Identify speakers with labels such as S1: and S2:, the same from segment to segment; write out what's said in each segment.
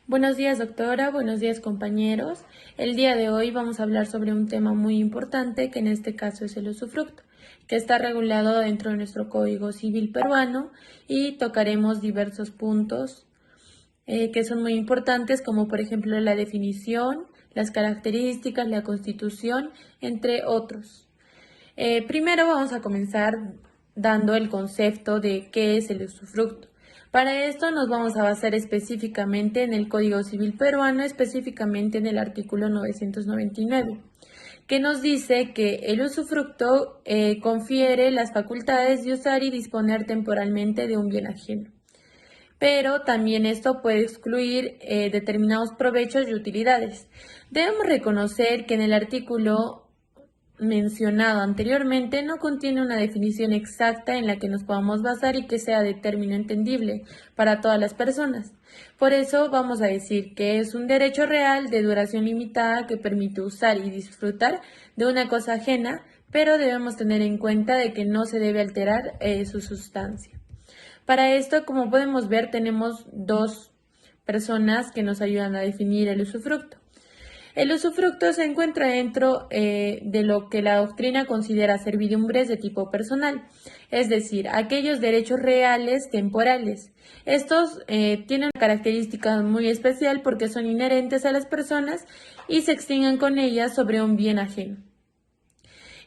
S1: Buenos días, doctora. Buenos días, compañeros. El día de hoy vamos a hablar sobre un tema muy importante, que en este caso es el usufructo, que está regulado dentro de nuestro Código Civil peruano, y tocaremos diversos puntos que son muy importantes, como por ejemplo la definición, las características, la Constitución, entre otros. Primero vamos a comenzar dando el concepto de qué es el usufructo. Para esto nos vamos a basar específicamente en el Código Civil peruano, específicamente en el artículo 999, que nos dice que el usufructo confiere las facultades de usar y disponer temporalmente de un bien ajeno. Pero también esto puede excluir determinados provechos y utilidades. Debemos reconocer que en el artículo mencionado anteriormente no contiene una definición exacta en la que nos podamos basar y que sea de término entendible para todas las personas. Por eso vamos a decir que es un derecho real de duración limitada que permite usar y disfrutar de una cosa ajena, pero debemos tener en cuenta de que no se debe alterar su sustancia. Para esto, como podemos ver, tenemos dos personas que nos ayudan a definir el usufructo. El usufructo se encuentra dentro de lo que la doctrina considera servidumbres de tipo personal, es decir, aquellos derechos reales temporales. Estos tienen una característica muy especial porque son inherentes a las personas y se extinguen con ellas sobre un bien ajeno,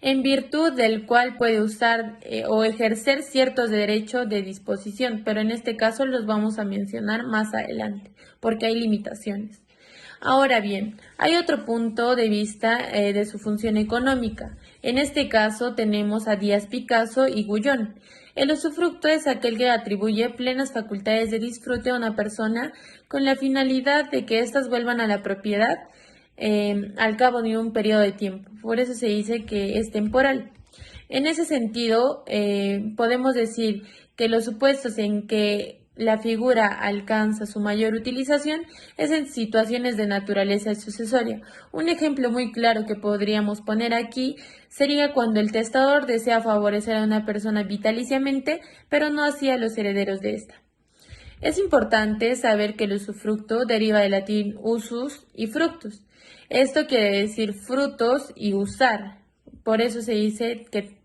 S1: en virtud del cual puede usar o ejercer ciertos derechos de disposición, pero en este caso los vamos a mencionar más adelante, porque hay limitaciones. Ahora bien, hay otro punto de vista de su función económica. En este caso tenemos a Díaz Picasso y Gullón. El usufructo es aquel que atribuye plenas facultades de disfrute a una persona con la finalidad de que éstas vuelvan a la propiedad al cabo de un periodo de tiempo. Por eso se dice que es temporal. En ese sentido, podemos decir que los supuestos en que la figura alcanza su mayor utilización es en situaciones de naturaleza sucesoria. Un ejemplo muy claro que podríamos poner aquí sería cuando el testador desea favorecer a una persona vitaliciamente, pero no así a los herederos de ésta. Es importante saber que el usufructo deriva del latín usus y fructus. Esto quiere decir frutos y usar. Por eso se dice que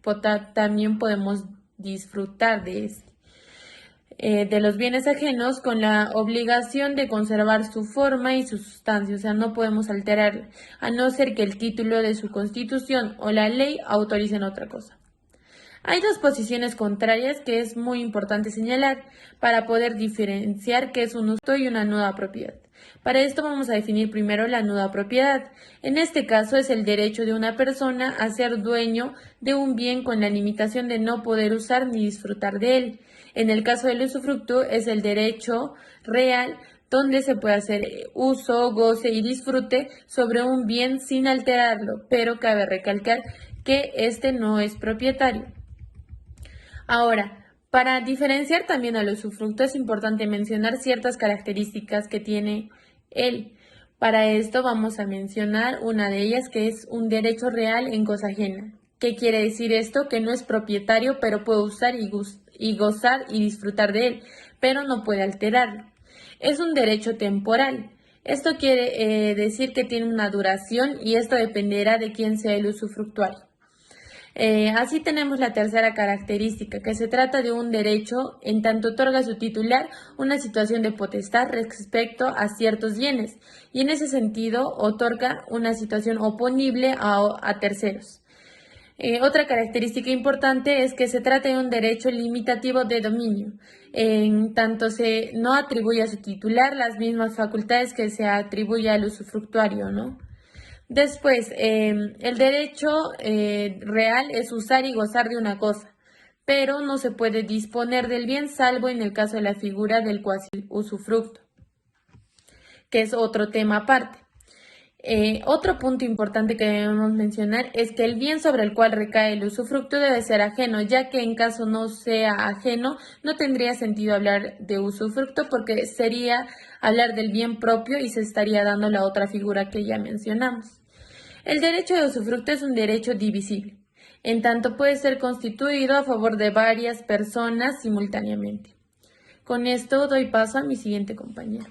S1: también podemos disfrutar de los bienes ajenos con la obligación de conservar su forma y su sustancia, o sea, no podemos alterar, a no ser que el título de su constitución o la ley autoricen otra cosa. Hay dos posiciones contrarias que es muy importante señalar para poder diferenciar qué es un uso y una nuda propiedad. Para esto vamos a definir primero la nuda propiedad. En este caso es el derecho de una persona a ser dueño de un bien con la limitación de no poder usar ni disfrutar de él. En el caso del usufructo es el derecho real donde se puede hacer uso, goce y disfrute sobre un bien sin alterarlo, pero cabe recalcar que este no es propietario. Ahora, para diferenciar también al usufructo es importante mencionar ciertas características que tiene él. Para esto vamos a mencionar una de ellas, que es un derecho real en cosa ajena. ¿Qué quiere decir esto? Que no es propietario, pero puede usar y gozar y disfrutar de él, pero no puede alterarlo. Es un derecho temporal. Esto quiere decir que tiene una duración y esto dependerá de quién sea el usufructuario. Así tenemos la tercera característica, que se trata de un derecho en tanto otorga a su titular una situación de potestad respecto a ciertos bienes, y en ese sentido otorga una situación oponible a terceros. Otra característica importante es que se trata de un derecho limitativo de dominio, en tanto se no atribuye a su titular las mismas facultades que se atribuye al usufructuario, ¿no? Después, el derecho real es usar y gozar de una cosa, pero no se puede disponer del bien salvo en el caso de la figura del cuasi usufructo, que es otro tema aparte. Otro punto importante que debemos mencionar es que el bien sobre el cual recae el usufructo debe ser ajeno, ya que en caso no sea ajeno, no tendría sentido hablar de usufructo porque sería hablar del bien propio y se estaría dando la otra figura que ya mencionamos. El derecho de usufructo es un derecho divisible, en tanto puede ser constituido a favor de varias personas simultáneamente. Con esto doy paso a mi siguiente compañero.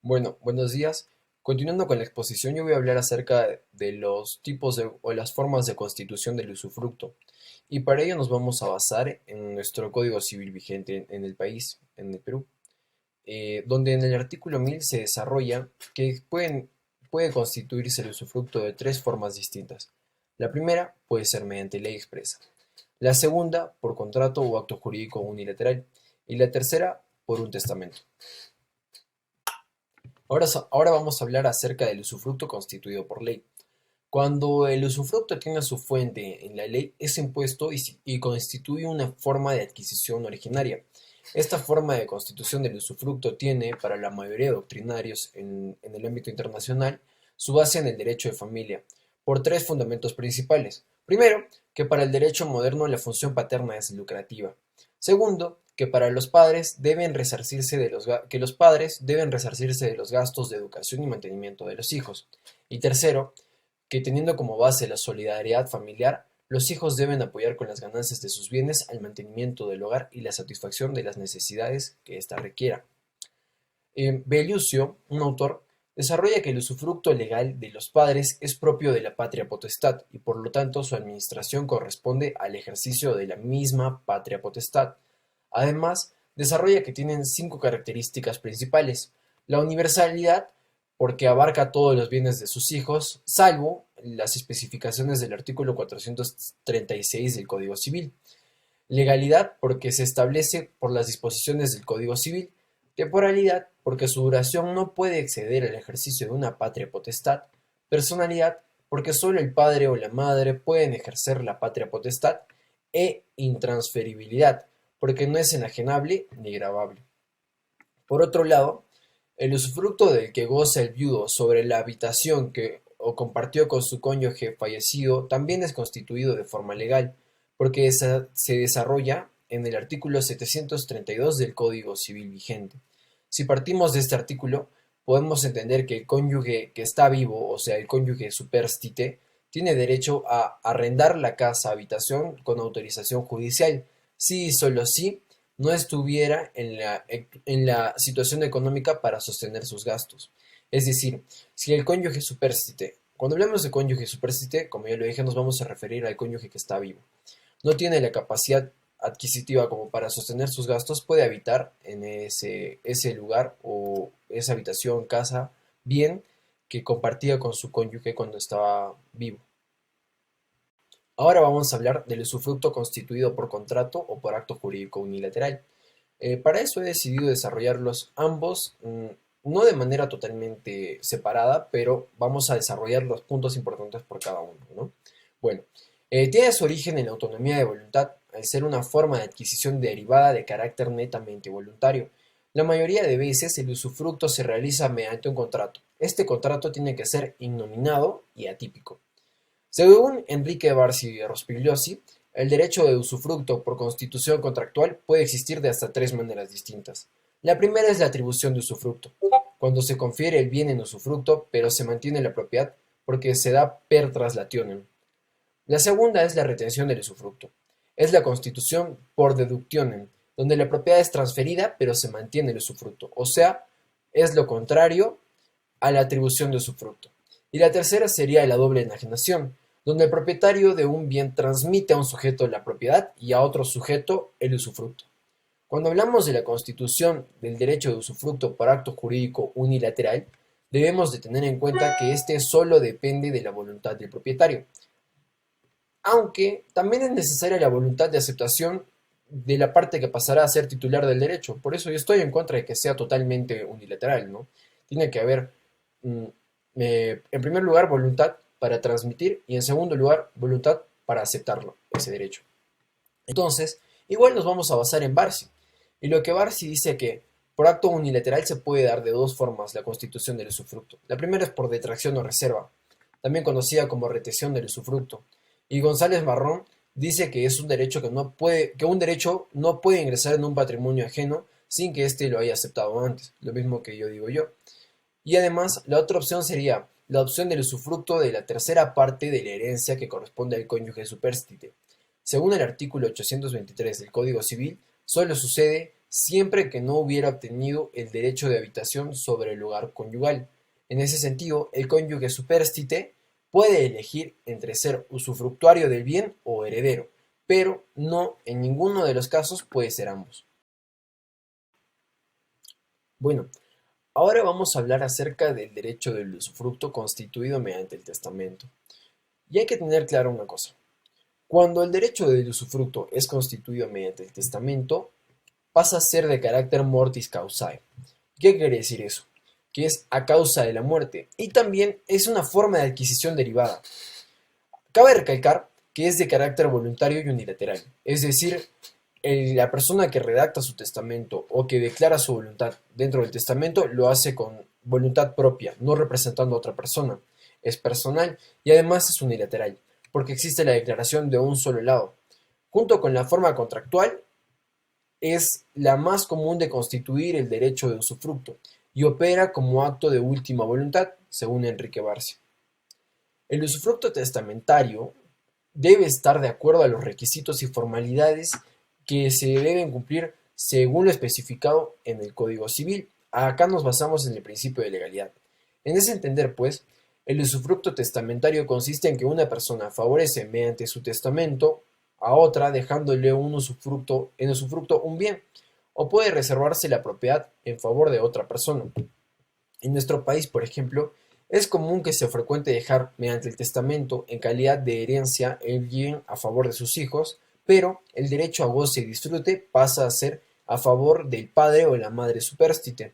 S2: Bueno, buenos días. Continuando con la exposición, yo voy a hablar acerca de los tipos o las formas de constitución del usufructo. Y para ello nos vamos a basar en nuestro Código Civil vigente en el país, en el Perú, donde en el artículo 1000 se desarrolla que puede constituirse el usufructo de tres formas distintas. La primera puede ser mediante ley expresa. La segunda, por contrato o acto jurídico unilateral. Y la tercera, por un testamento. Ahora vamos a hablar acerca del usufructo constituido por ley. Cuando el usufructo tiene su fuente en la ley, es impuesto y constituye una forma de adquisición originaria. Esta forma de constitución del usufructo tiene, para la mayoría de doctrinarios en el ámbito internacional, su base en el derecho de familia, por tres fundamentos principales. Primero, que para el derecho moderno la función paterna es lucrativa. Segundo, que para los padres deben resarcirse que los padres deben resarcirse de los gastos de educación y mantenimiento de los hijos. Y tercero, que teniendo como base la solidaridad familiar, los hijos deben apoyar con las ganancias de sus bienes al mantenimiento del hogar y la satisfacción de las necesidades que ésta requiera. Belluccio, un autor, desarrolla que el usufructo legal de los padres es propio de la patria potestad y por lo tanto su administración corresponde al ejercicio de la misma patria potestad. Además, desarrolla que tienen cinco características principales: la universalidad, porque abarca todos los bienes de sus hijos, salvo las especificaciones del artículo 436 del Código Civil; legalidad, porque se establece por las disposiciones del Código Civil; temporalidad, porque su duración no puede exceder el ejercicio de una patria potestad; personalidad, porque solo el padre o la madre pueden ejercer la patria potestad; e intransferibilidad, porque no es enajenable ni gravable. Por otro lado, el usufructo del que goza el viudo sobre la habitación que o compartió con su cónyuge fallecido también es constituido de forma legal, porque se desarrolla en el artículo 732 del Código Civil vigente. Si partimos de este artículo, podemos entender que el cónyuge que está vivo, o sea, el cónyuge superstite, tiene derecho a arrendar la casa habitación con autorización judicial, si y solo si no estuviera en la situación económica para sostener sus gastos. Es decir, si el cónyuge superstite, cuando hablamos de cónyuge superstite, como ya lo dije, nos vamos a referir al cónyuge que está vivo, no tiene la capacidad adquisitiva como para sostener sus gastos, puede habitar en ese lugar o esa habitación, casa, bien que compartía con su cónyuge cuando estaba vivo. Ahora vamos a hablar del usufructo constituido por contrato o por acto jurídico unilateral. Para eso he decidido desarrollarlos ambos, no de manera totalmente separada, pero vamos a desarrollar los puntos importantes por cada uno, ¿no? Bueno, tiene su origen en la autonomía de voluntad, al ser una forma de adquisición derivada de carácter netamente voluntario. La mayoría de veces el usufructo se realiza mediante un contrato. Este contrato tiene que ser innominado y atípico. Según Enrique Barsi Rospigliosi, el derecho de usufructo por constitución contractual puede existir de hasta tres maneras distintas. La primera es la atribución de usufructo, cuando se confiere el bien en usufructo, pero se mantiene la propiedad porque se da per traslationem. La segunda es la retención del usufructo. Es la constitución por deductionem, donde la propiedad es transferida, pero se mantiene el usufructo. O sea, es lo contrario a la atribución de usufructo. Y la tercera sería la doble enajenación, donde el propietario de un bien transmite a un sujeto la propiedad y a otro sujeto el usufructo. Cuando hablamos de la constitución del derecho de usufructo por acto jurídico unilateral, debemos de tener en cuenta que este solo depende de la voluntad del propietario, aunque también es necesaria la voluntad de aceptación de la parte que pasará a ser titular del derecho. Por eso yo estoy en contra de que sea totalmente unilateral, ¿no? Tiene que haber, en primer lugar, voluntad para transmitir y en segundo lugar, voluntad para aceptarlo, ese derecho. Entonces, igual nos vamos a basar en Barsi. Y lo que Barsi dice que por acto unilateral se puede dar de dos formas la constitución del usufructo. La primera es por detracción o reserva, también conocida como retención del usufructo. Y González Marrón dice que es un derecho que un derecho no puede ingresar en un patrimonio ajeno sin que éste lo haya aceptado antes, lo mismo que yo digo yo. Y además, la otra opción sería la opción del usufructo de la tercera parte de la herencia que corresponde al cónyuge superstite. Según el artículo 823 del Código Civil, solo sucede siempre que no hubiera obtenido el derecho de habitación sobre el lugar conyugal. En ese sentido, el cónyuge supérstite puede elegir entre ser usufructuario del bien o heredero, pero no en ninguno de los casos puede ser ambos. Bueno, ahora vamos a hablar acerca del derecho del usufructo constituido mediante el testamento. Y hay que tener claro una cosa. Cuando el derecho del usufructo es constituido mediante el testamento, pasa a ser de carácter mortis causae. ¿Qué quiere decir eso? Que es a causa de la muerte y también es una forma de adquisición derivada. Cabe recalcar que es de carácter voluntario y unilateral, es decir, la persona que redacta su testamento o que declara su voluntad dentro del testamento lo hace con voluntad propia, no representando a otra persona. Es personal y además es unilateral, porque existe la declaración de un solo lado. Junto con la forma contractual, es la más común de constituir el derecho de usufructo y opera como acto de última voluntad, según Enrique Barcia. El usufructo testamentario debe estar de acuerdo a los requisitos y formalidades que se deben cumplir según lo especificado en el Código Civil. Acá nos basamos en el principio de legalidad. En ese entender, pues, el usufructo testamentario consiste en que una persona favorece mediante su testamento a otra dejándole en usufructo un bien, o puede reservarse la propiedad en favor de otra persona. En nuestro país, por ejemplo, es común que se frecuente dejar mediante el testamento en calidad de herencia el bien a favor de sus hijos, pero el derecho a goce y disfrute pasa a ser a favor del padre o la madre supérstite.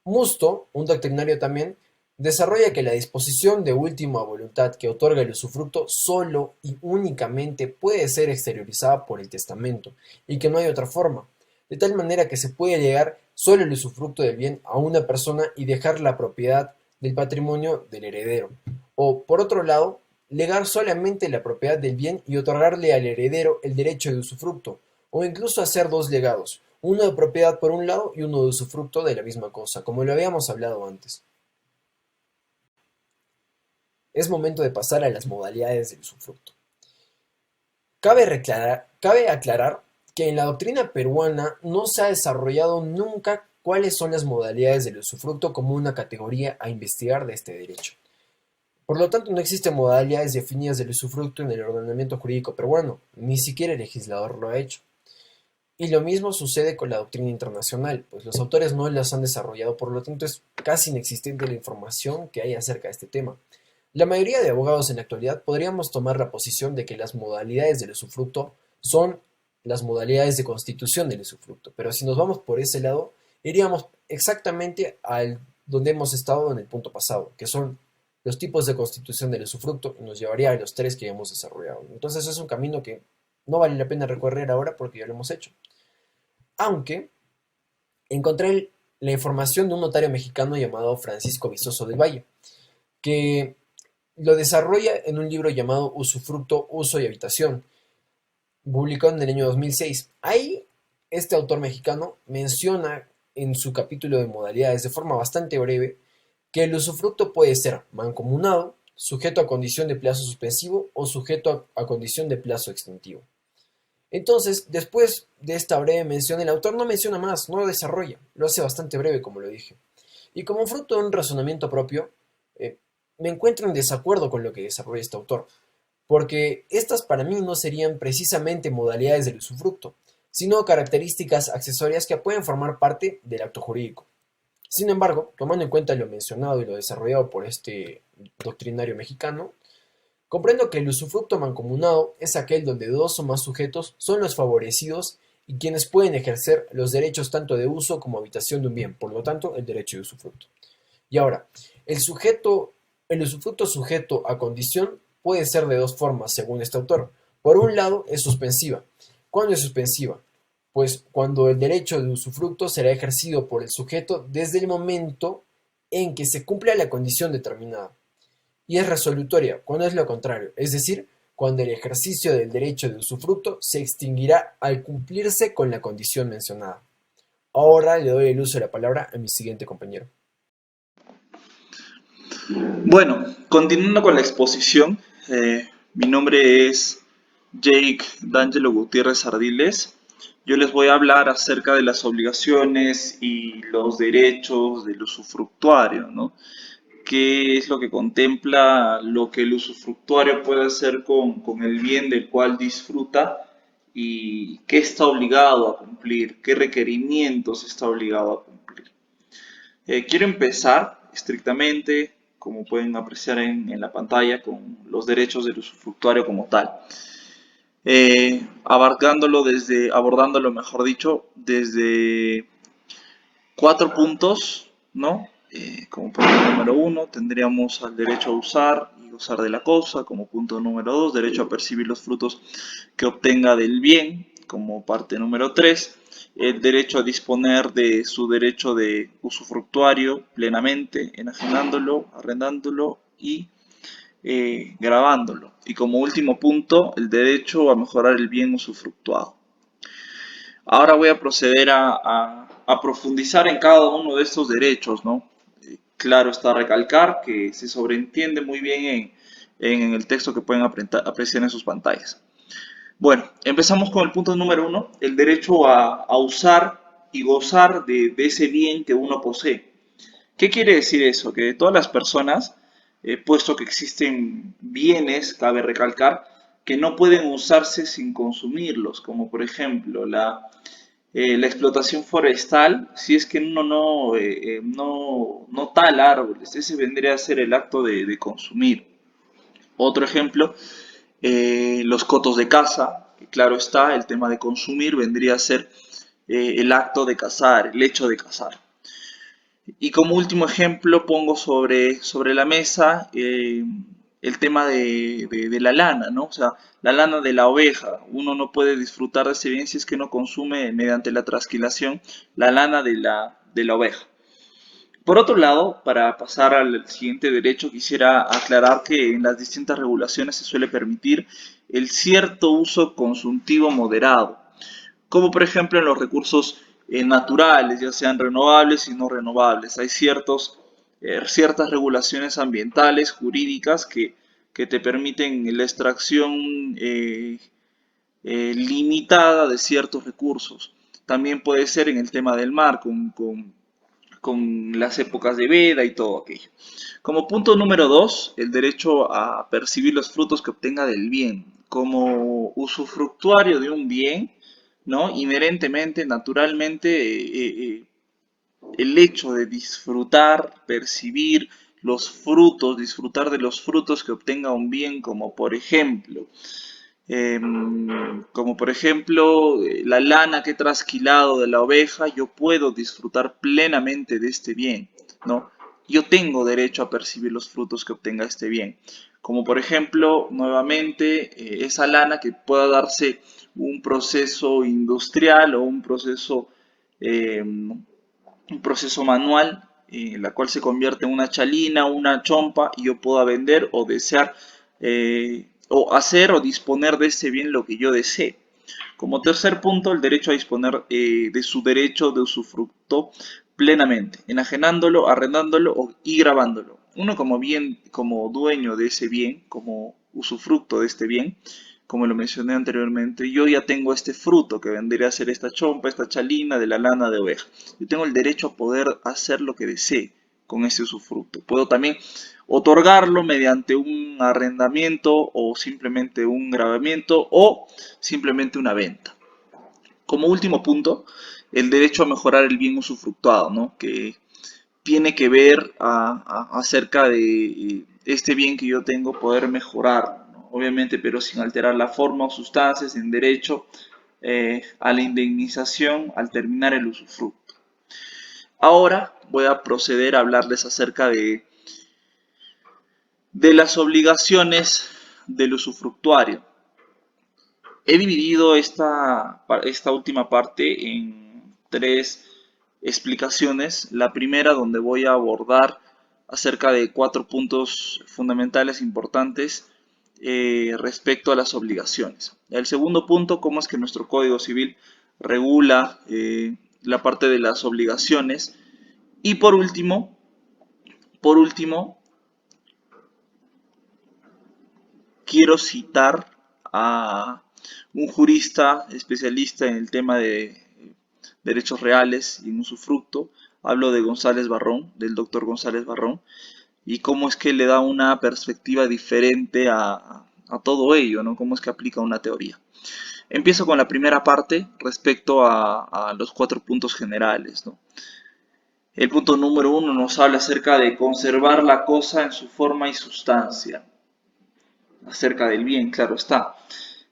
S2: Musto, un doctrinario también, desarrolla que la disposición de última voluntad que otorga el usufructo solo y únicamente puede ser exteriorizada por el testamento y que no hay otra forma, de tal manera que se puede llegar solo el usufructo del bien a una persona y dejar la propiedad del patrimonio del heredero. O, por otro lado, legar solamente la propiedad del bien y otorgarle al heredero el derecho de usufructo, o incluso hacer dos legados, uno de propiedad por un lado y uno de usufructo de la misma cosa, como lo habíamos hablado antes. Es momento de pasar a las modalidades del usufructo. Cabe aclarar que en la doctrina peruana no se ha desarrollado nunca cuáles son las modalidades del usufructo como una categoría a investigar de este derecho. Por lo tanto, no existen modalidades definidas del usufructo en el ordenamiento jurídico peruano, ni siquiera el legislador lo ha hecho. Y lo mismo sucede con la doctrina internacional, pues los autores no las han desarrollado, por lo tanto es casi inexistente la información que hay acerca de este tema. La mayoría de abogados en la actualidad podríamos tomar la posición de que las modalidades del usufructo son las modalidades de constitución del usufructo, pero si nos vamos por ese lado, iríamos exactamente al donde hemos estado en el punto pasado, que son los tipos de constitución del usufructo, y nos llevaría a los tres que ya hemos desarrollado. Entonces es un camino que no vale la pena recorrer ahora porque ya lo hemos hecho. Aunque encontré la información de un notario mexicano llamado Francisco Vizoso del Valle, que lo desarrolla en un libro llamado Usufructo, Uso y Habitación, publicado en el año 2006. Ahí, este autor mexicano menciona en su capítulo de modalidades de forma bastante breve que el usufructo puede ser mancomunado, sujeto a condición de plazo suspensivo o sujeto a condición de plazo extintivo. Entonces, después de esta breve mención, el autor no menciona más, no lo desarrolla, lo hace bastante breve, como lo dije. Y como fruto de un razonamiento propio, me encuentro en desacuerdo con lo que desarrolla este autor, porque estas para mí no serían precisamente modalidades del usufructo, sino características accesorias que pueden formar parte del acto jurídico. Sin embargo, tomando en cuenta lo mencionado y lo desarrollado por este doctrinario mexicano, comprendo que el usufructo mancomunado es aquel donde dos o más sujetos son los favorecidos y quienes pueden ejercer los derechos tanto de uso como habitación de un bien, por lo tanto, el derecho de usufructo. Y ahora, el usufructo sujeto a condición puede ser de dos formas, según este autor. Por un lado, es suspensiva. ¿Cuándo es suspensiva? Pues cuando el derecho de usufructo será ejercido por el sujeto desde el momento en que se cumpla la condición determinada. Y es resolutoria, cuando es lo contrario, es decir, cuando el ejercicio del derecho de usufructo se extinguirá al cumplirse con la condición mencionada. Ahora le doy el uso de la palabra a mi siguiente compañero.
S3: Bueno, continuando con la exposición, mi nombre es Jake D'Angelo Gutiérrez Ardiles. yo les voy a hablar acerca de las obligaciones y los derechos del usufructuario, ¿no? ¿Qué es lo que contempla lo que el usufructuario puede hacer con el bien del cual disfruta y qué está obligado a cumplir, qué requerimientos está obligado a cumplir? Quiero empezar estrictamente, como pueden apreciar en la pantalla, con los derechos del usufructuario como tal. Abordándolo, mejor dicho, desde cuatro puntos, ¿no? Como punto número uno, tendríamos al derecho a usar y gozar de la cosa. Como punto número dos, derecho a percibir los frutos que obtenga del bien. Como parte número tres, el derecho a disponer de su derecho de usufructuario plenamente, enajenándolo, arrendándolo y grabándolo. Y como último punto, el derecho a mejorar el bien usufructuado. Ahora voy a proceder a profundizar en cada uno de estos derechos, ¿no? Claro está recalcar que se sobreentiende muy bien en el texto que pueden apreciar en sus pantallas. Bueno, empezamos con el punto número uno, el derecho a usar y gozar de ese bien que uno posee. ¿Qué quiere decir eso? Que todas las personas, puesto que existen bienes, cabe recalcar, que no pueden usarse sin consumirlos, como por ejemplo la explotación forestal, si es que uno no tala árboles, ese vendría a ser el acto de consumir. Otro ejemplo, los cotos de caza, que claro está, el tema de consumir vendría a ser el acto de cazar, el hecho de cazar. Y como último ejemplo pongo sobre la mesa el tema de la lana, ¿no? O sea, la lana de la oveja. Uno no puede disfrutar de ese bien si es que no consume mediante la trasquilación la lana de la oveja. Por otro lado, para pasar al siguiente derecho, quisiera aclarar que en las distintas regulaciones se suele permitir el cierto uso consultivo moderado, como por ejemplo en los recursos naturales, ya sean renovables y no renovables. Hay ciertas regulaciones ambientales, jurídicas, que te permiten la extracción limitada de ciertos recursos. También puede ser en el tema del mar, con las épocas de veda y todo aquello. Como punto número dos, el derecho a percibir los frutos que obtenga del bien. Como usufructuario de un bien, ¿no? Inherentemente, naturalmente, el hecho de disfrutar, percibir los frutos, disfrutar de los frutos que obtenga un bien, como por ejemplo la lana que he trasquilado de la oveja, yo puedo disfrutar plenamente de este bien, ¿no? Yo tengo derecho a percibir los frutos que obtenga este bien. Como por ejemplo, nuevamente, esa lana que pueda darse un proceso industrial o un proceso manual, la cual se convierte en una chalina, una chompa, y yo pueda vender o desear, o hacer o disponer de ese bien lo que yo desee. Como tercer punto, el derecho a disponer de su derecho de usufructo plenamente, enajenándolo, arrendándolo y grabándolo. Uno como bien, como dueño de ese bien, como usufructo de este bien, como lo mencioné anteriormente, yo ya tengo este fruto que vendría a ser esta chompa, esta chalina de la lana de oveja. Yo tengo el derecho a poder hacer lo que desee con ese usufructo. Puedo también otorgarlo mediante un arrendamiento o simplemente un grabamiento o simplemente una venta. Como último punto, el derecho a mejorar el bien usufructuado, ¿no? Que tiene que ver acerca de este bien que yo tengo, poder mejorar, ¿no? Obviamente, pero sin alterar la forma o sustancias, en derecho a la indemnización al terminar el usufructo. Ahora voy a proceder a hablarles acerca de las obligaciones del usufructuario. He dividido esta última parte en tres explicaciones. La primera, donde voy a abordar acerca de cuatro puntos fundamentales importantes respecto a las obligaciones. El segundo punto, cómo es que nuestro Código Civil regula la parte de las obligaciones. Y por último, quiero citar a Un jurista especialista en el tema de derechos reales y en usufructo. Hablo de González Barrón, del doctor González Barrón, y cómo es que le da una perspectiva diferente a todo ello, ¿no? Cómo es que aplica una teoría. Empiezo con la primera parte respecto a los 4 puntos generales, ¿no? El punto número 1 nos habla acerca de conservar la cosa en su forma y sustancia, acerca del bien, claro está.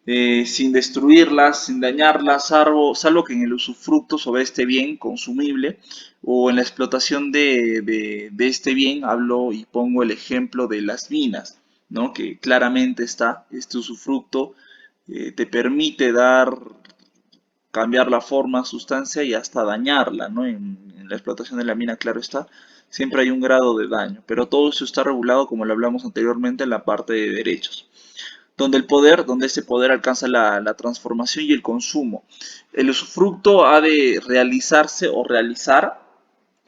S3: Sin destruirlas, sin dañarlas, salvo que en el usufructo sobre este bien consumible o en la explotación de este bien, hablo y pongo el ejemplo de las minas, ¿no? Que claramente está, este usufructo te permite cambiar la forma, sustancia y hasta dañarla, ¿no? En la explotación de la mina, claro está, siempre hay un grado de daño, pero todo eso está regulado, como lo hablamos anteriormente, en la parte de derechos donde ese poder alcanza la transformación y el consumo. El usufructo ha de realizarse o realizar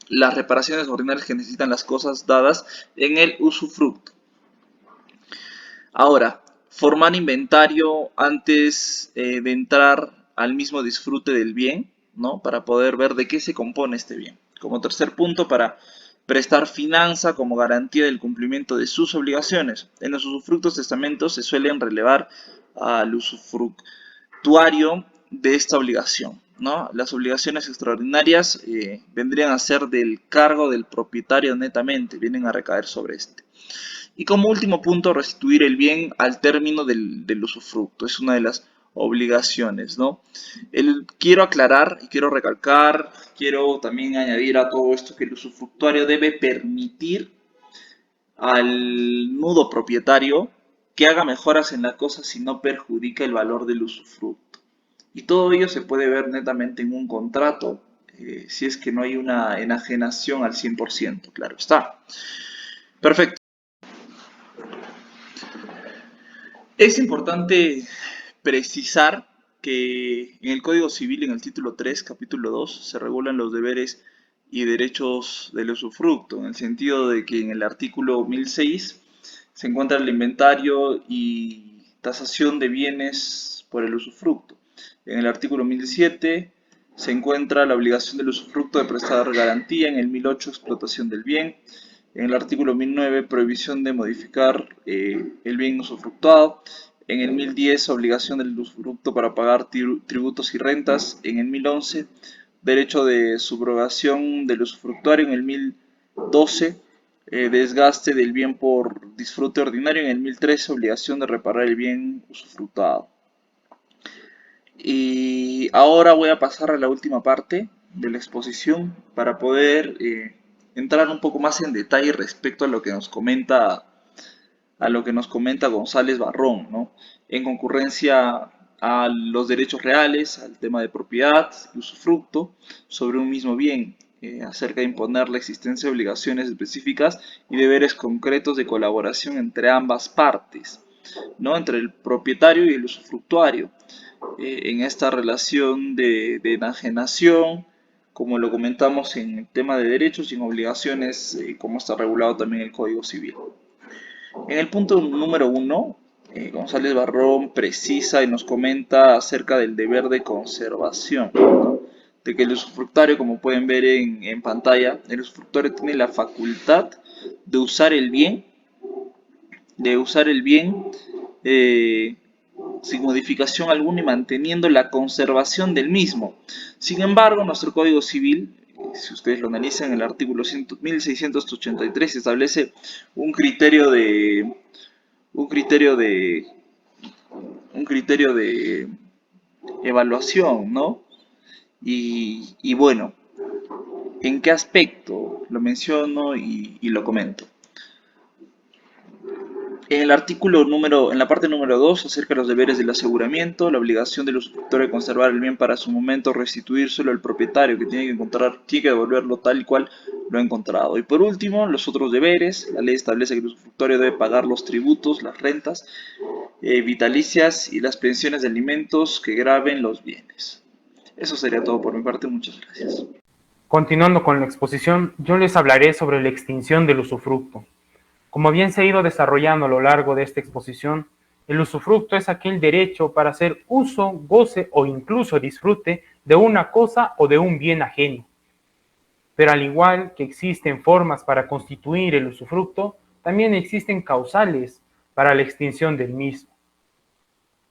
S3: las reparaciones ordinarias que necesitan las cosas dadas en el usufructo. Ahora, formar inventario antes de entrar al mismo disfrute del bien, ¿no? Para poder ver de qué se compone este bien. Como tercer punto, para prestar finanza como garantía del cumplimiento de sus obligaciones. En los usufructos testamentos se suelen relevar al usufructuario de esta obligación, ¿no? Las obligaciones extraordinarias vendrían a ser del cargo del propietario netamente, vienen a recaer sobre este. Y como último punto, restituir el bien al término del usufructo. Es una de las obligaciones, ¿no? Quiero aclarar y quiero recalcar, quiero también añadir a todo esto que el usufructuario debe permitir al nudo propietario que haga mejoras en la cosa si no perjudica el valor del usufructo. Y todo ello se puede ver netamente en un contrato, si es que no hay una enajenación al 100%, claro está. Perfecto. Es importante precisar que en el Código Civil, en el título 3, capítulo 2, se regulan los deberes y derechos del usufructo, en el sentido de que en el artículo 1006 se encuentra el inventario y tasación de bienes por el usufructo. En el artículo 1007 se encuentra la obligación del usufructo de prestar garantía, en el 1008 explotación del bien, en el artículo 1009, prohibición de modificar el bien usufructuado. En el 1010, obligación del usufructo para pagar tributos y rentas. En el 1011, derecho de subrogación del usufructuario. En el 1012, desgaste del bien por disfrute ordinario. En el 1013, obligación de reparar el bien usufructuado. Y ahora voy a pasar a la última parte de la exposición para poder entrar un poco más en detalle respecto a lo que nos comenta González Barrón, ¿no? En concurrencia a los derechos reales, al tema de propiedad y usufructo sobre un mismo bien, acerca de imponer la existencia de obligaciones específicas y deberes concretos de colaboración entre ambas partes, ¿no? Entre el propietario y el usufructuario, en esta relación de enajenación, como lo comentamos en el tema de derechos y en obligaciones, como está regulado también el Código Civil. En el punto número 1, González Barrón precisa y nos comenta acerca del deber de conservación, ¿no? De que el usufructario, como pueden ver en pantalla, el usufructario tiene la facultad de usar el bien, sin modificación alguna y manteniendo la conservación del mismo. Sin embargo, nuestro Código Civil, si ustedes lo analizan, en el artículo 1683 establece un criterio de evaluación, ¿no? Y bueno, ¿en qué aspecto? Lo menciono y lo comento. En la parte número 2, acerca de los deberes del aseguramiento, la obligación del usufructuario de conservar el bien para su momento, restituírselo al propietario, que tiene que devolverlo tal y cual lo ha encontrado. Y por último, los otros deberes. La ley establece que el usufructuario debe pagar los tributos, las rentas vitalicias y las pensiones de alimentos que graven los bienes. Eso sería todo por mi parte. Muchas gracias.
S4: Continuando con la exposición, yo les hablaré sobre la extinción del usufructo. Como bien se ha ido desarrollando a lo largo de esta exposición, El usufructo es aquel derecho para hacer uso, goce o incluso disfrute de una cosa o de un bien ajeno. Pero al igual que existen formas para constituir el usufructo, también existen causales para la extinción del mismo.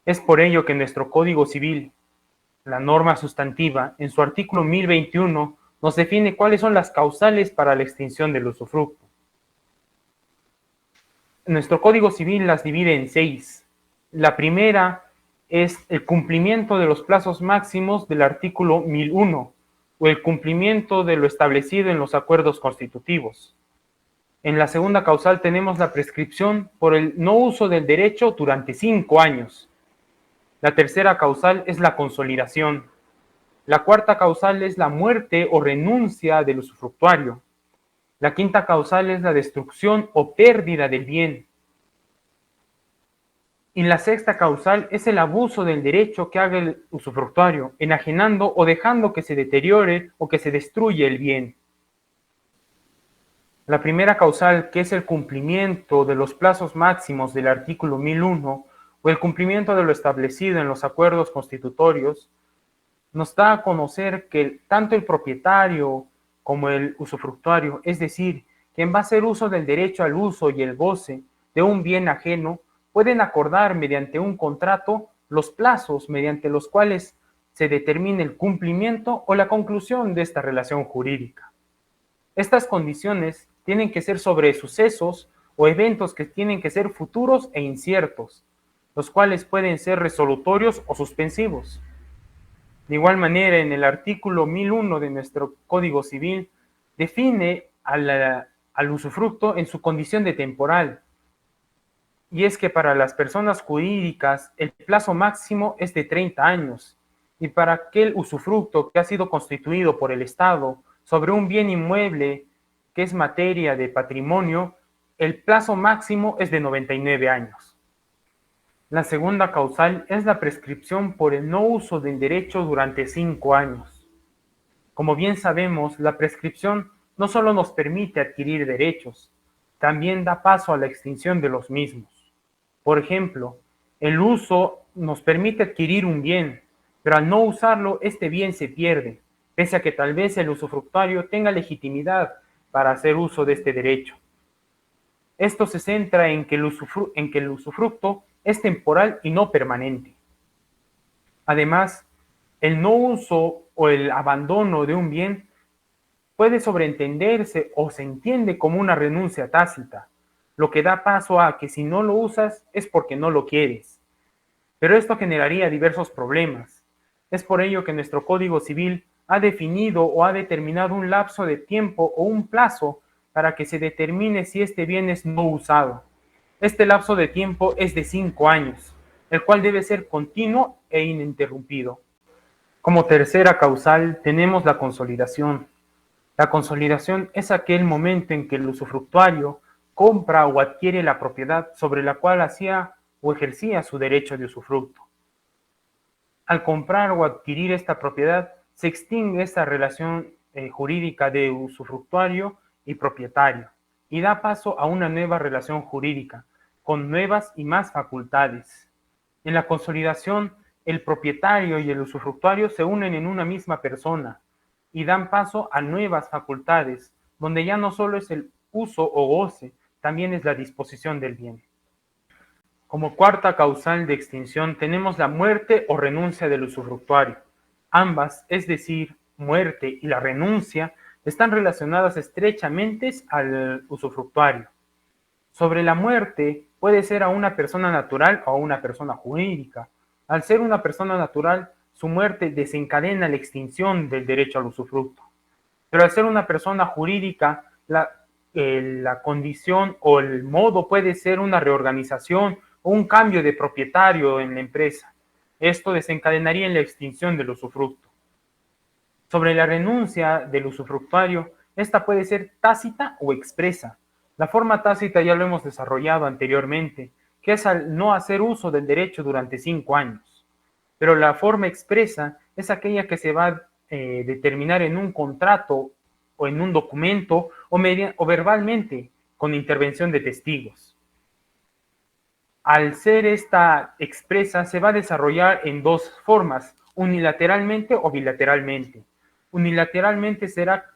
S4: Es por ello que nuestro Código Civil, la norma sustantiva, en su artículo 1021, nos define cuáles son las causales para la extinción del usufructo. Nuestro Código Civil las divide en 6. La primera es el cumplimiento de los plazos máximos del artículo 1001 o el cumplimiento de lo establecido en los acuerdos constitutivos. En la segunda causal tenemos la prescripción por el no uso del derecho durante 5 años. La tercera causal es la consolidación. La cuarta causal es la muerte o renuncia del usufructuario. La quinta causal es la destrucción o pérdida del bien. Y la sexta causal es el abuso del derecho que haga el usufructuario, enajenando o dejando que se deteriore o que se destruya el bien. La primera causal, que es el cumplimiento de los plazos máximos del artículo 1001 o el cumplimiento de lo establecido en los acuerdos constitutorios, nos da a conocer que tanto el propietario como el usufructuario, es decir, quien va a hacer uso del derecho al uso y el goce de un bien ajeno, pueden acordar mediante un contrato los plazos mediante los cuales se determine el cumplimiento o la conclusión de esta relación jurídica. Estas condiciones tienen que ser sobre sucesos o eventos que tienen que ser futuros e inciertos, los cuales pueden ser resolutorios o suspensivos. De igual manera, en el artículo 1001 de nuestro Código Civil, define al usufructo en su condición de temporal. Y es que para las personas jurídicas el plazo máximo es de 30 años, y para aquel usufructo que ha sido constituido por el Estado sobre un bien inmueble que es materia de patrimonio, el plazo máximo es de 99 años. La segunda causal es la prescripción por el no uso del derecho durante 5 años. Como bien sabemos, la prescripción no solo nos permite adquirir derechos, también da paso a la extinción de los mismos. Por ejemplo, el uso nos permite adquirir un bien, pero al no usarlo, este bien se pierde, pese a que tal vez el usufructuario tenga legitimidad para hacer uso de este derecho. Esto se centra en que el usufructo es temporal y no permanente. Además, el no uso o el abandono de un bien puede sobreentenderse o se entiende como una renuncia tácita, lo que da paso a que si no lo usas es porque no lo quieres. Pero esto generaría diversos problemas. Es por ello que nuestro Código Civil ha definido o ha determinado un lapso de tiempo o un plazo para que se determine si este bien es no usado. Este lapso de tiempo es de 5 años, el cual debe ser continuo e ininterrumpido. Como tercera causal tenemos la consolidación. La consolidación es aquel momento en que el usufructuario compra o adquiere la propiedad sobre la cual hacía o ejercía su derecho de usufructo. Al comprar o adquirir esta propiedad, se extingue esta relación jurídica de usufructuario y propietario y da paso a una nueva relación jurídica con nuevas y más facultades. En la consolidación, el propietario y el usufructuario se unen en una misma persona y dan paso a nuevas facultades, donde ya no solo es el uso o goce, también es la disposición del bien. Como cuarta causal de extinción tenemos la muerte o renuncia del usufructuario. Ambas, es decir, muerte y la renuncia, están relacionadas estrechamente al usufructuario. Sobre la muerte, puede ser a una persona natural o a una persona jurídica. Al ser una persona natural, su muerte desencadena la extinción del derecho al usufructo. Pero al ser una persona jurídica, la condición o el modo puede ser una reorganización o un cambio de propietario en la empresa. Esto desencadenaría en la extinción del usufructo. Sobre la renuncia del usufructuario, esta puede ser tácita o expresa. La forma tácita ya lo hemos desarrollado anteriormente, que es al no hacer uso del derecho durante 5 años. Pero la forma expresa es aquella que se va a determinar en un contrato o en un documento o verbalmente con intervención de testigos. Al ser esta expresa, se va a desarrollar en dos formas, unilateralmente o bilateralmente. Unilateralmente será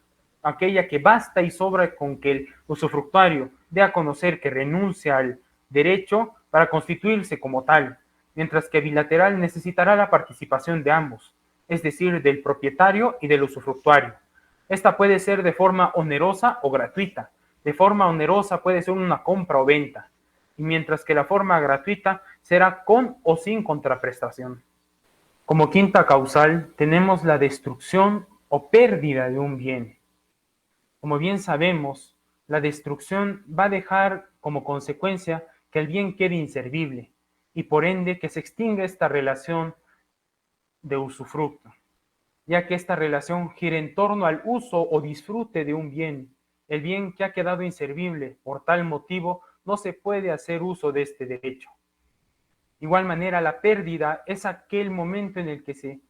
S4: aquella que basta y sobra con que el usufructuario dé a conocer que renuncia al derecho para constituirse como tal, mientras que bilateral necesitará la participación de ambos, es decir, del propietario y del usufructuario. Esta puede ser de forma onerosa o gratuita. De forma onerosa puede ser una compra o venta, y mientras que la forma gratuita será con o sin contraprestación. Como quinta causal tenemos la destrucción o pérdida de un bien. Como bien sabemos, la destrucción va a dejar como consecuencia que el bien quede inservible y por ende que se extinga esta relación de usufructo, ya que esta relación gira en torno al uso o disfrute de un bien. El bien que ha quedado inservible por tal motivo no se puede hacer uso de este derecho. De igual manera, la pérdida es aquel momento en el que se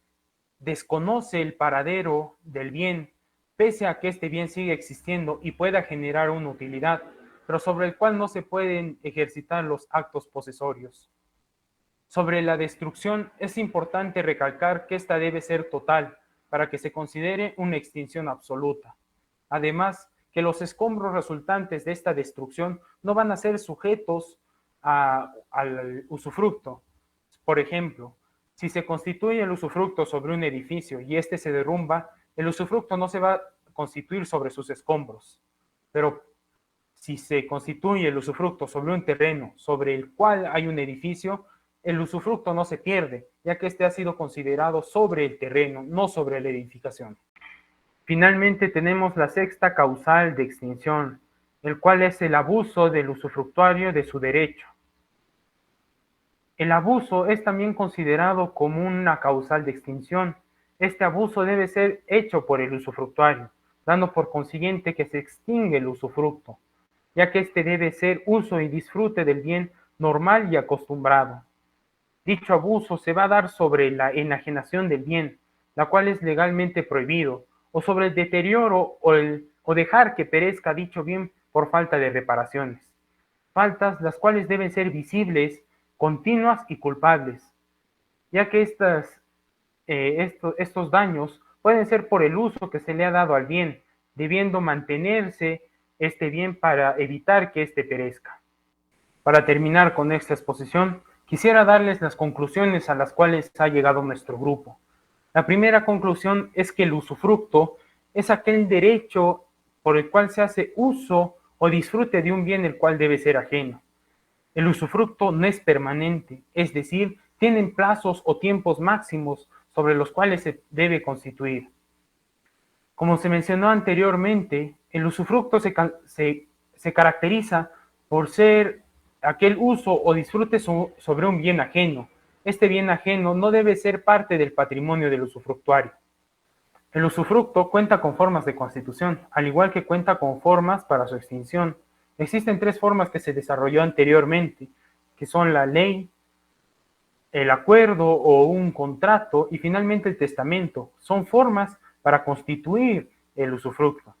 S4: desconoce el paradero del bien, pese a que este bien sigue existiendo y pueda generar una utilidad, pero sobre el cual no se pueden ejercitar los actos posesorios. Sobre la destrucción, es importante recalcar que esta debe ser total para que se considere una extinción absoluta. Además, que los escombros resultantes de esta destrucción no van a ser sujetos al usufructo. Por ejemplo, si se constituye el usufructo sobre un edificio y éste se derrumba, el usufructo no se va a constituir sobre sus escombros. Pero si se constituye el usufructo sobre un terreno sobre el cual hay un edificio, el usufructo no se pierde, ya que este ha sido considerado sobre el terreno, no sobre la edificación. Finalmente tenemos la sexta causal de extinción, el cual es el abuso del usufructuario de su derecho. El abuso es también considerado como una causal de extinción. Este abuso debe ser hecho por el usufructuario, dando por consiguiente que se extingue el usufructo, ya que este debe ser uso y disfrute del bien normal y acostumbrado. Dicho abuso se va a dar sobre la enajenación del bien, la cual es legalmente prohibido, o sobre el deterioro o dejar que perezca dicho bien por falta de reparaciones. Faltas las cuales deben ser visibles, continuas y culpables, ya que estos daños pueden ser por el uso que se le ha dado al bien, debiendo mantenerse este bien para evitar que éste perezca. Para terminar con esta exposición, quisiera darles las conclusiones a las cuales ha llegado nuestro grupo. La primera conclusión es que el usufructo es aquel derecho por el cual se hace uso o disfrute de un bien el cual debe ser ajeno. El usufructo no es permanente, es decir, tienen plazos o tiempos máximos sobre los cuales se debe constituir. Como se mencionó anteriormente, el usufructo se caracteriza por ser aquel uso o disfrute sobre un bien ajeno. Este bien ajeno no debe ser parte del patrimonio del usufructuario. El usufructo cuenta con formas de constitución, al igual que cuenta con formas para su extinción. Existen tres formas que se desarrolló anteriormente, que son la ley, el acuerdo o un contrato y finalmente el testamento. Son formas para constituir el usufructo.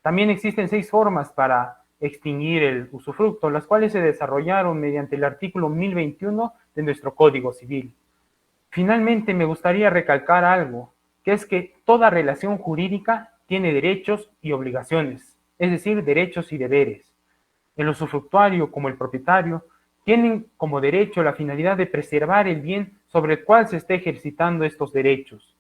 S4: También existen 6 formas para extinguir el usufructo, las cuales se desarrollaron mediante el artículo 1021 de nuestro Código Civil. Finalmente, me gustaría recalcar algo, que es que toda relación jurídica tiene derechos y obligaciones, es decir, derechos y deberes. El usufructuario, como el propietario, tienen como derecho la finalidad de preservar el bien sobre el cual se esté ejercitando estos derechos.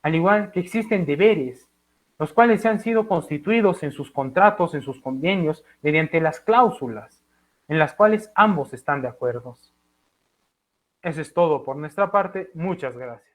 S4: Al igual que existen deberes, los cuales se han sido constituidos en sus contratos, en sus convenios, mediante las cláusulas, en las cuales ambos están de acuerdo. Eso es todo por nuestra parte. Muchas gracias.